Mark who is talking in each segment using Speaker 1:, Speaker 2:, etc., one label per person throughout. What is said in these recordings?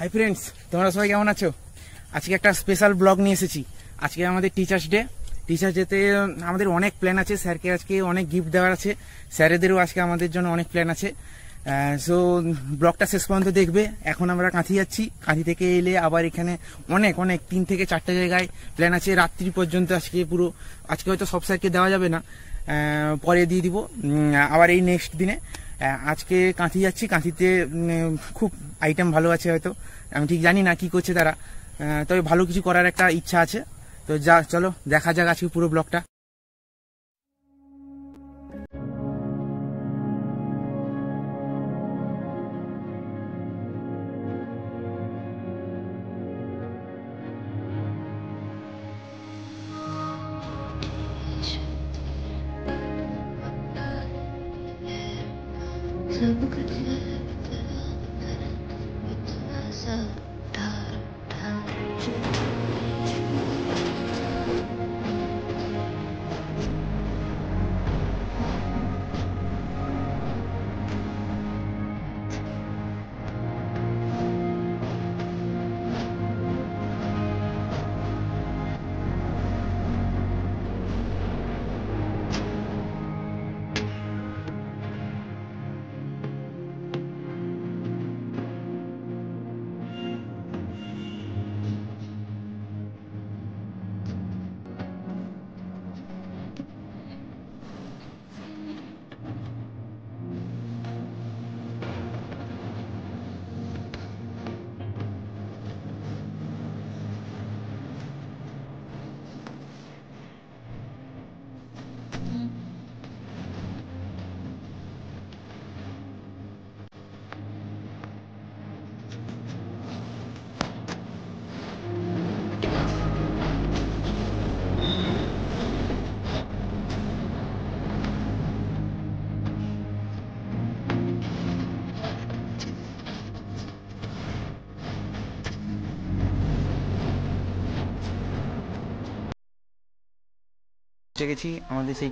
Speaker 1: Hi friends, তোমরা সবাই কেমন আছো? আজকে একটা স্পেশাল ব্লগ নিয়ে এসেছি। আজকে আমাদের টিচার্স ডে। টিচার্স ডেতে আমাদের অনেক প্ল্যান আছে। স্যারকে আজকে অনেক গিফট দেওয়ার আছে। স্যারেদেরও আজকে আমাদের জন্য অনেক প্ল্যান আছে। সো ব্লগটা শেষ পর্যন্ত দেখবে। এখন আমরা কাঁথি যাচ্ছি। কাঁথি থেকে এলে আবার এখানে অনেক 3 থেকে 4টা জায়গায় প্ল্যান আছে রাত্রি পর্যন্ত। আজকে হয়তো সব স্যারকে দেওয়া যাবে না, পরে দিয়ে দিব আবার এই নেক্সট দিনে। আজকে কাঁথি যাচ্ছি। কাঁথিতে খুব আইটেম ভালো আছে, হয়তো আমি ঠিক জানি না কি করছে তারা, তবে ভালো কিছু করার একটা ইচ্ছা আছে। তো চলো দেখা যাক আজকে পুরো ব্লগটা। গেছি আমাদের সেই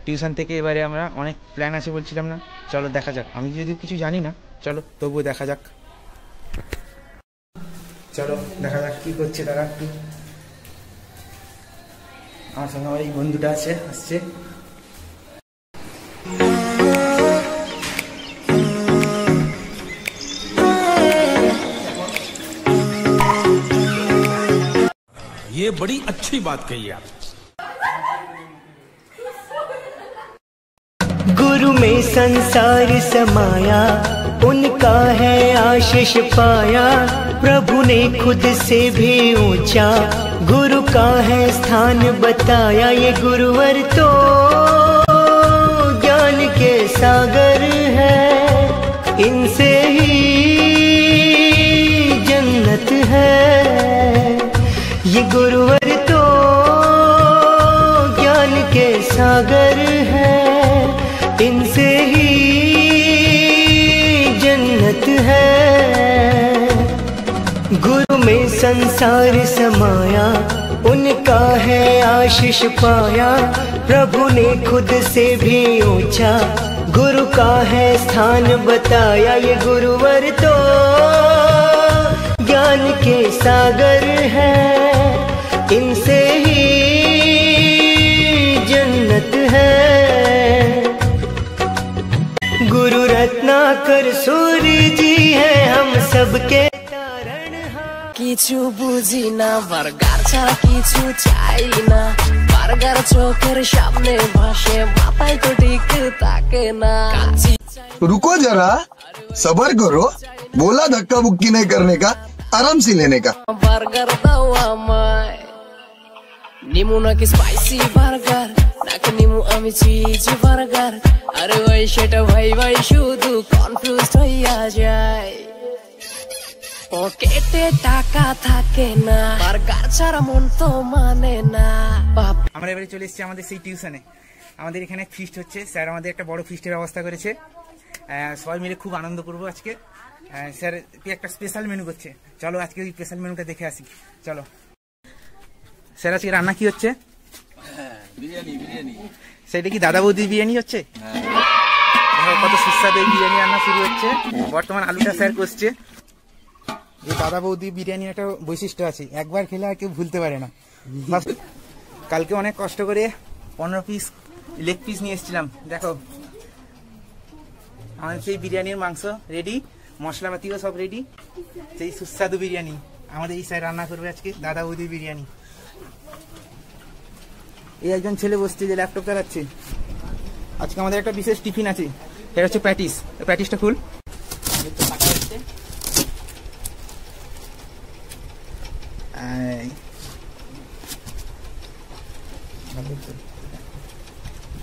Speaker 1: টিউশন থেকে। এবারে আমরা অনেক প্ল্যান আছে বলছিলাম না, চলো দেখা যাক। আমি যদি কিছু জানি না, চলো তবুও দেখা যাক। চলো দেখা যাক কি করছে তারা। আমার সঙ্গে আমার এই বন্ধুটা আসছে।
Speaker 2: ये बड़ी अच्छी बात कही आप।
Speaker 3: गुरु में संसार समाया, उनका है आशीष पाया। प्रभु ने खुद से भी ऊंचा गुरु का है स्थान बताया। ये गुरुवर तो ज्ञान के सागर है, इनसे ही जन्नत है। ये गुरुवर तो ज्ञान के सागर है, इनसे ही जन्नत है। गुरु में संसार समाया, उनका है आशीष पाया। प्रभु ने खुद से भी ऊंचा गुरु का है स्थान बताया। ये गुरुवर तो ज्ञान के सागर है, इनसे ही जन्नत है। गुरु रत्नाकर सूर्य जी है हम सबके तारणहार।
Speaker 4: किछु बुझी ना बर्गर ছাড়া কিছু চাই না। বার্গার চোখের সামনে ভাসে, মাথায় তো ঠিক থাকে না।
Speaker 5: रुको जरा, सबर करो। बोला धक्का बुक्की नहीं करने का, आराम से लेने का।
Speaker 4: বার্গার দাও আমায়, নিমু নাকি স্পাইসি বার্গার, নাকি নিমু আমি চিজ বার্গার। আরে ভাই সেটা ভাই শুধু কনফিউজড হইয়া যায়। পকেটে টাকা থাকে না, বার্গার ছাড়া মন তো মানে না।
Speaker 1: আমরা এবারে চলে এসেছি আমাদের সেই টিউশনে। আমাদের এখানে ফিস্ট হচ্ছে। স্যার আমাদের একটা বড় ফিস্টের ব্যবস্থা করেছে। সবাই মিলে খুব আনন্দ করবো আজকে। স্যার একটা স্পেশাল মেনু করছে। চলো আজকে ওই স্পেশাল মেনুটা দেখে আসি। চলো স্যার, আজকে রান্না কি হচ্ছে?
Speaker 2: বিরিয়ানি।
Speaker 1: সেটা কি দাদা বৌদি বিরিয়ানি হচ্ছে? কত সুস্বাদু বিরিয়ানি রান্না শুরু হচ্ছে। বর্তমান আলুটা স্যার কষছে। এই দাদা বৌদি বিরিয়ানির একটা বৈশিষ্ট্য আছে, একবার খেলে আর কেউ ভুলতে পারে না। কালকে অনেক কষ্ট করে 15 পিস লেগ পিস নিয়ে এসেছিলাম। দেখো আমাদের সেই বিরিয়ানির মাংস রেডি, মশলাপাতিও সব রেডি। সেই সুস্বাদু বিরিয়ানি আমাদের এই স্যার রান্না করবে আজকে, দাদা বৌদি বিরিয়ানি। এই একজন ছেলে বসছে যে ল্যাপটপ চালাচ্ছে। আজকে আমাদের একটা বিশেষ টিফিন আছে, এটা হচ্ছে প্যাটিস। প্যাটিসটা খুল।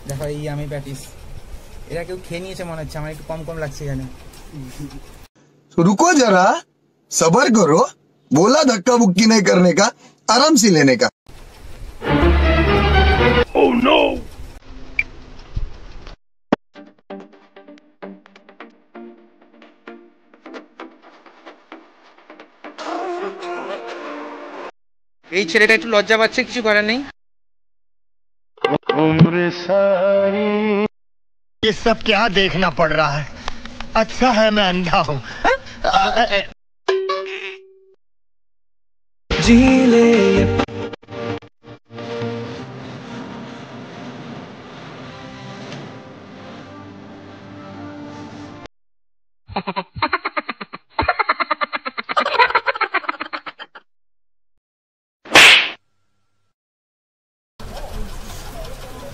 Speaker 1: দেখো এই আমি প্যাটিস, এরা কেউ খেয়ে নিয়েছে মনে হচ্ছে, আমার একটু কম কম লাগছে এখানে।
Speaker 5: रुको जरा, सबर करो, बोला धक्का बुक्की नहीं करने का, आराम से लेने का।
Speaker 2: Oh no!
Speaker 1: এই ছেলেটা একটু লজ্জা পাচ্ছে, কিছু করার নেই।
Speaker 6: ये सब क्या देखना पड़ रहा है? अच्छा है मैं अंधा हूँ।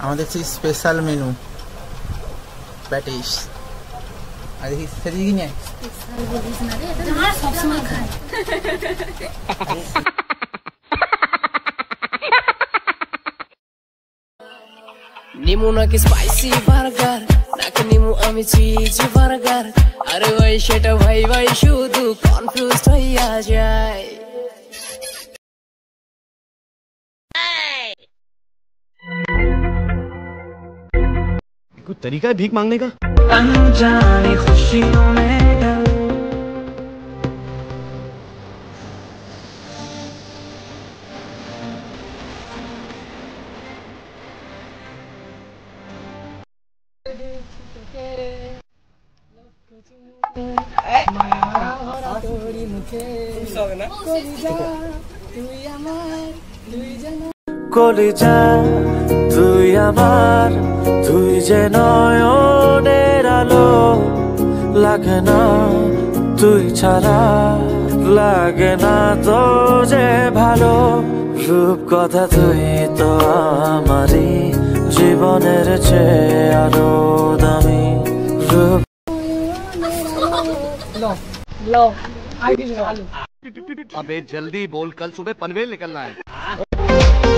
Speaker 1: আমাদের সেই স্পেশাল মেনু প্যাটিস। আর দেখি সেদিকে নিয়ে
Speaker 4: নিমু নাকি স্পাইসি বার্গার, নাকি নিমু আমি চিজ বার্গার। আরে ভাই সেটা ভাই ভাই শুধু কনফিউজ হইয়া যায়।
Speaker 6: कोई तरीका है भीख मांगने का?
Speaker 3: अनजानी खुशियों में কলিজা তুই আমার, তুই যে নয়নের আলো, লাগে না তুই ছাড়া, লাগে না তো যে ভালো। রূপ কথা তুই তো আমারই জীবনের চেয়ে আরো দামি। রূপ
Speaker 6: अबे जल्दी बोल, कल सुबह पनवेल निकलना है।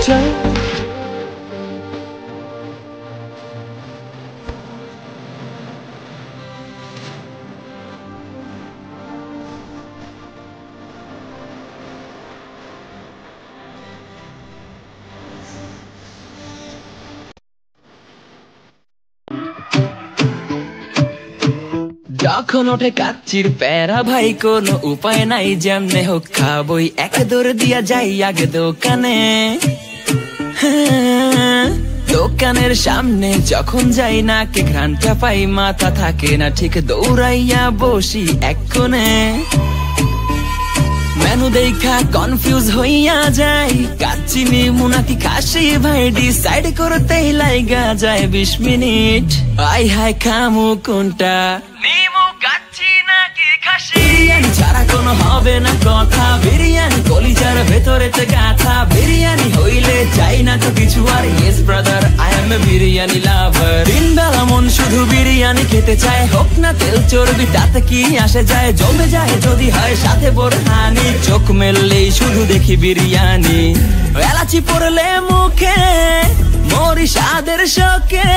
Speaker 3: चल
Speaker 7: যখন ওঠে কাচ্চির প্যারা ভাই কোনো উপায় নাই, যেমনে হোক খাবই, এক দৌড় দিয়া যাই আগে দোকানে। দোকানের সামনে যখন যাই না কে ঘ্রাণটা পাই, মাথা থাকে না ঠিক, দৌড়াইয়া বসি এক কোণে। মেনু দেখা কনফিউজ হইয়া যাই, কাচ্চি নিমু নাকি খাসি ভাই ডিসাইড করতেই লাইগা যায় 20 মিনিট। আই হাই খামু কোনটা, নিমু কাচ্চি নাকি খাসি? বিরিয়ানি ছাড়া কোনো হবে না কথা, বিরিয়ানি কলিজার ভেতরেতে গাথা। বিরিয়ানি হইলে চাই না তো কিছু আর, yes brother I M A biryani লাভার। দিন বেলা মন শুধু বিরিয়ানি খেতে চায়, হোক না তেল চর্বি তাতে কি আসে যায়, জমে যায় যদি হয় সাথে বোরহানি। চোখ মেললেই শুধু দেখি বিরিয়ানি, এলাচি পড়লে মুখে মরি স্বাদের শোকে।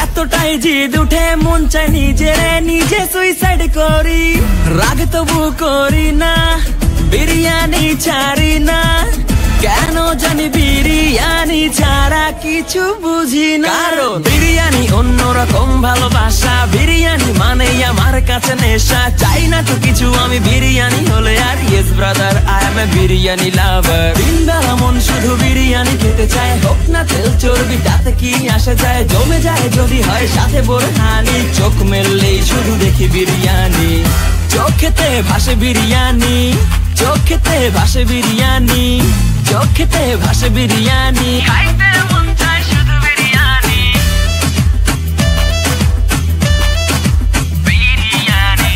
Speaker 7: এতটাই জিদ উঠে মন চাই নিজেরে নিজে সুইসাইড করি, রাগ তবু করি না, বিরিয়ানি ছাড়ি না। কেন জানি বিরিয়ানি ছাড়া কিছু বুঝি না, কারণ বিরিয়ানি অন্যরকম ভালোবাসা। বিরিয়ানি মানে আমার কাছে নেশা, চাই না তো কিছু আমি বিরিয়ানি হলে আর, yes brother I M A biryani লাভার। দিন বেলা মন শুধু বিরিয়ানি খেতে চায়, হোক না তেল চর্বি তাতে কি আসে যায়, জমে যায় যদি হয় সাথে বোরহানি। চোখ মেললেই শুধু দেখি বিরিয়ানি। চোখেতে ভাসে বিরিয়ানি, চোখেতে ভাসে বিরিয়ানি, চোখেতে ভাসে বিরিয়ানি, খাইতে মন চায় শুধু বিরিয়ানি, বিরিয়ানি।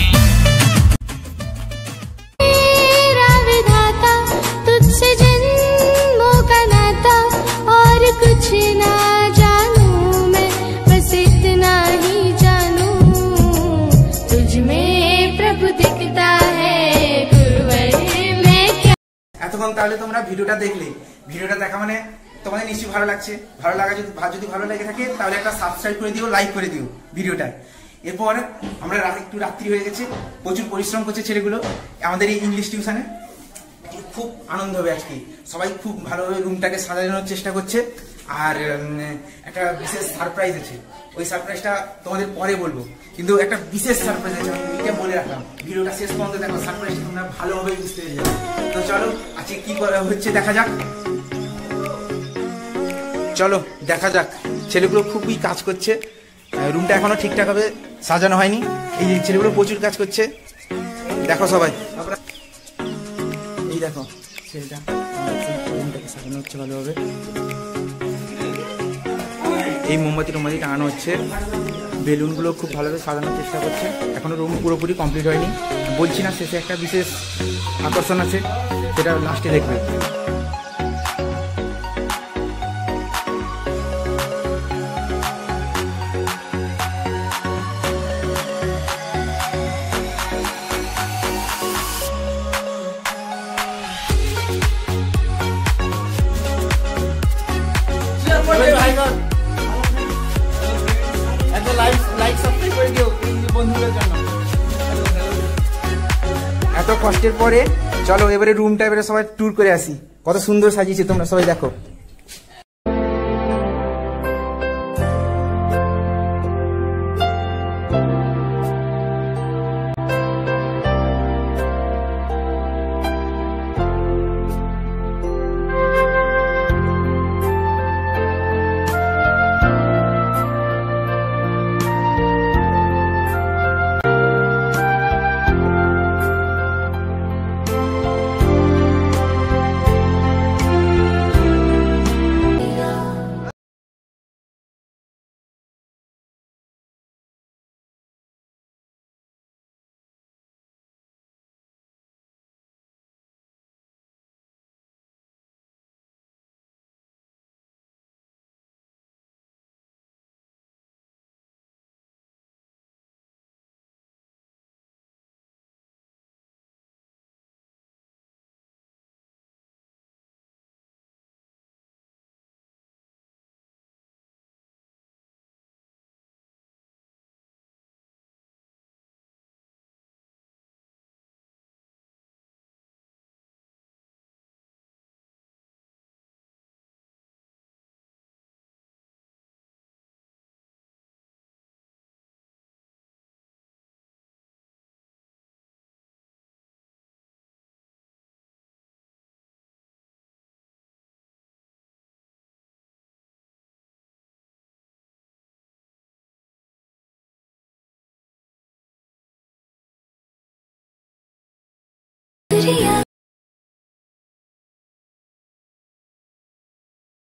Speaker 8: तेरा विधाता तुझसे जन्मों का नाता और कुछ ना जानूं मैं, बस इतना ही जानूं तुझ में प्रभु दिखता है गुरुवर मैं क्या।
Speaker 1: এতক্ষণ তাহলে তোমরা ভিডিওটা দেখলে, ভিডিওটা দেখা মানে তোমাদের নিশ্চয়ই ভালো লাগছে। ভালো লাগা যদি ভালো লেগে থাকে তাহলে একটা সাবস্ক্রাইব করে দিও, লাইক করে দিও ভিডিওটা। এরপর আমরা একটু রাত্রি হয়ে গেছে, প্রচুর পরিশ্রম করছে ছেলেগুলো আমাদের এই ইংলিশ টিউশনে। খুব আনন্দ হবে আজকে, সবাই খুব ভালোভাবে রুমটাকে সাজানোর চেষ্টা করছে। আর একটা বিশেষ সারপ্রাইজ আছে, ওই সারপ্রাইজটা তোমাদের পরে বলবো, কিন্তু একটা বিশেষ সারপ্রাইজ আছে, আমি এটা বলে রাখলাম। ভিডিওটা শেষ পর্যন্ত দেখো, সারপ্রাইজটা তোমরা ভালোভাবে বুঝতে পেরে যাবে। তো চলো আজকে কি করা হচ্ছে দেখা যাক, চলো দেখা যাক। ছেলেগুলো খুবই কাজ করছে, রুমটা এখনো ঠিকঠাক ভাবে সাজানো হয়নি। এই ছেলেগুলো প্রচুর কাজ করছে, দেখো সবাই। এই দেখো ছেলেটা, রুমটাকে সাজানো হচ্ছে ভালোভাবে। এই মোমবাতি টাঙানো হচ্ছে, বেলুনগুলো খুব ভালোভাবে সাজানোর চেষ্টা করছে। এখনো রুম পুরোপুরি কমপ্লিট হয়নি, বলছি না শেষে একটা বিশেষ আকর্ষণ আছে, সেটা লাস্টে দেখবে। এত কষ্টের পরে চলো এবারে রুমটা এবারে সবাই ট্যুর করে আসি। কত সুন্দর সাজিয়েছে তোমরা সবাই দেখো।